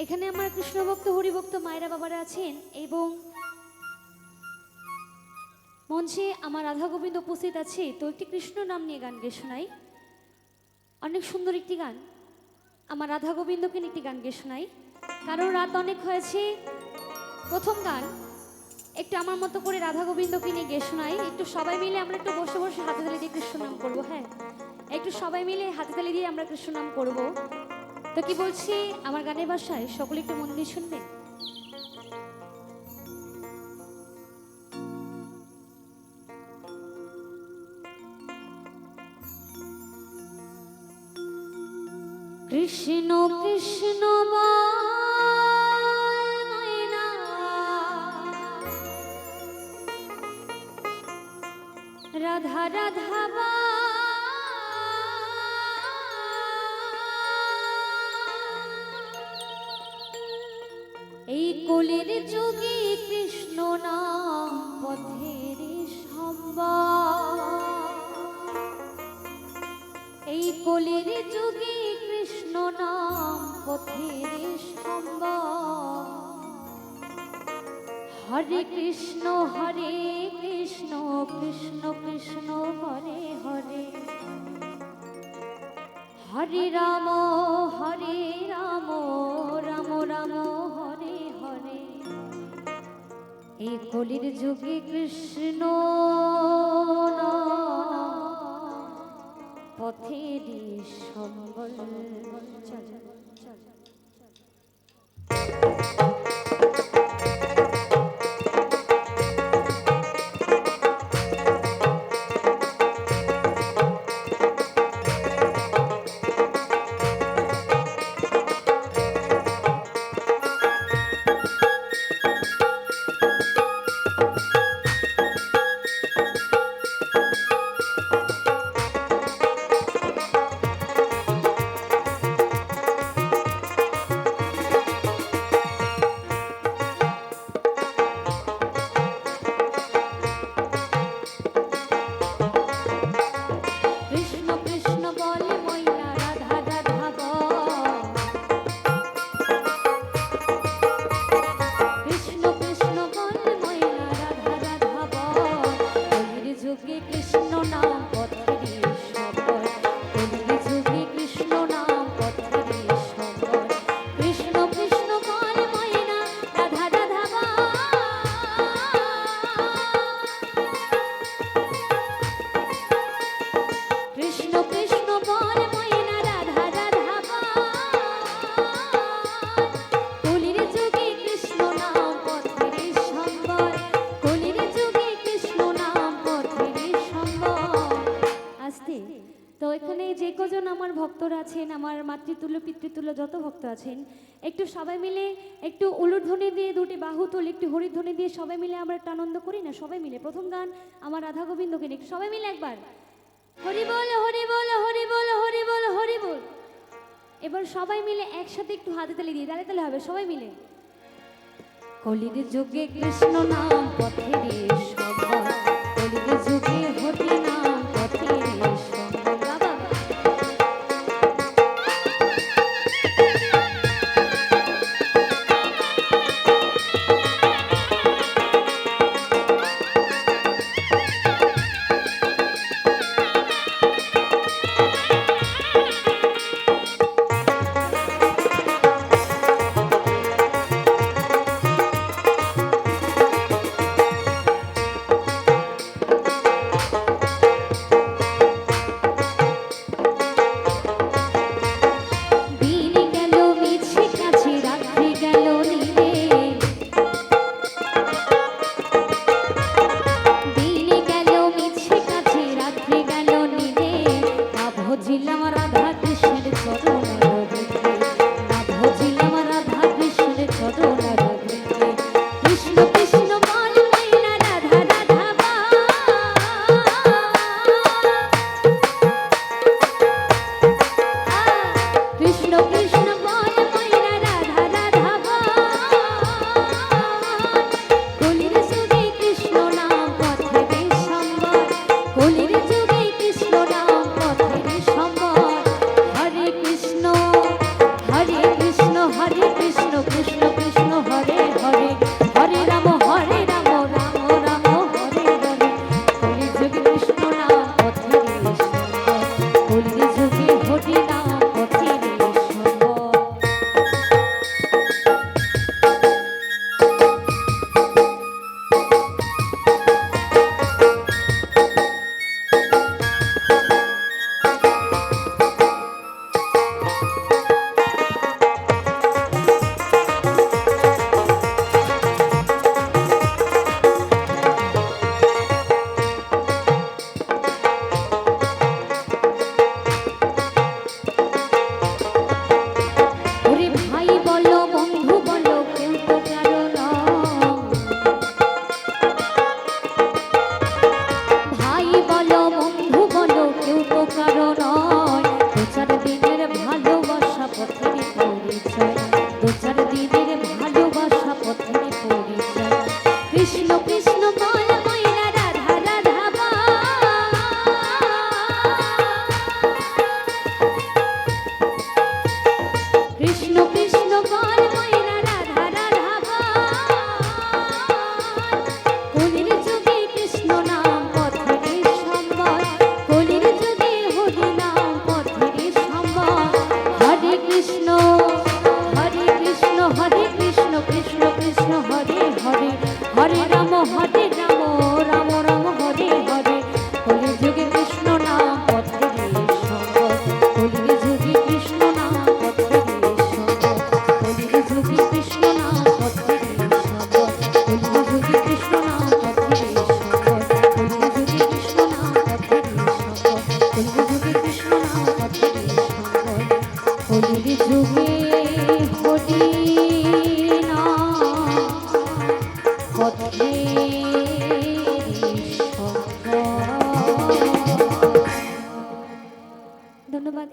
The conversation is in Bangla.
এখানে আমার কৃষ্ণ ভক্ত হরিভক্ত মায়েরা বাবারা আছেন এবং মঞ্চে আমার রাধা গোবিন্দ উপস্থিত আছে। তো একটি কৃষ্ণ নাম নিয়ে গান গেয়ে শোনাই, অনেক সুন্দর একটি গান। আমার রাধা গোবিন্দকে নিয়ে একটি গান গেয়ে শোনাই, কারণ রাত অনেক হয়েছে। প্রথম গান একটু আমার মতো করে রাধা গোবিন্দকে নিয়ে গেয়ে শোনাই। একটু সবাই মিলে আমরা একটু বসে বসে হাতে তালি দিয়ে কৃষ্ণ নাম করবো। হ্যাঁ, একটু সবাই মিলে হাতে তালি দিয়ে আমরা কৃষ্ণ নাম করবো। তো কি বলছি আমার গানের ভাষায়, সকলে একটু মন দিয়ে শুনবেন। কৃষ্ণ কৃষ্ণ ময়না রাধা রাধা এই কলির যুগে কৃষ্ণ নাম পথের সম্বল। এই কলির যুগে কৃষ্ণ নাম পথের সম্বল। হরে কৃষ্ণ কৃষ্ণ কৃষ্ণ হরে হরে, হরে রাম রাম রাম হরে হরে। এই কলির যুগে কৃষ্ণ পথের সম্বল। তো এখানে যে কজন আমার ভক্তরা আছেন, আমার মাতৃতুল্য পিতৃতুল্য যত ভক্ত আছেন, একটু সবাই মিলে একটু উলুধ্বনি দিয়ে দুটি বাহু তুলে একটু হরিধ্বনি দিয়ে সবাই মিলে আমরা একটা আনন্দ করি না? সবাই মিলে প্রথম গান আমার রাধা গোবিন্দকে নিয়ে সবাই মিলে একবার হরি বল হরি বল হরি বল হরি বল হরি বল। এবার সবাই মিলে একসাথে একটু হাতে তালি দিয়ে তালে তালে হবে সবাই মিলে। কলির যুগে কৃষ্ণ নাম পথের সম্বল, কলির যুগে হরি নাম পথের সম্বল। দু চার দিনের ভালোবাসা পথের পরিচয়। কৃষ্ণ কৃষ্ণ বল ময়না রাধা রাধা বল। কৃষ্ণ কৃষ্ণ বল ময়না রাধা রাধা বল। কলির যুগে কৃষ্ণ নাম পথের সম্বল, কলির যুগে হরি নাম পথের সম্বল। হরে কৃষ্ণ হরে কৃষ্ণ কৃষ্ণ কৃষ্ণ হরে হরে, হরে রাম রাম রাম হরে হরে। কলির যুগে কৃষ্ণ নাম পথের সম্বল, কলির যুগে কৃষ্ণ নাম পথের সম্বল, কলির যুগে কৃষ্ণ নাম পথের সম্বল, কলির যুগে কৃষ্ণ নাম পথের সম্বল, কলির যুগে কৃষ্ণ নাম পথের সম্বল, কলির যুগে কৃষ্ণ নাম পথের সম্বল, কলির যুগে হরি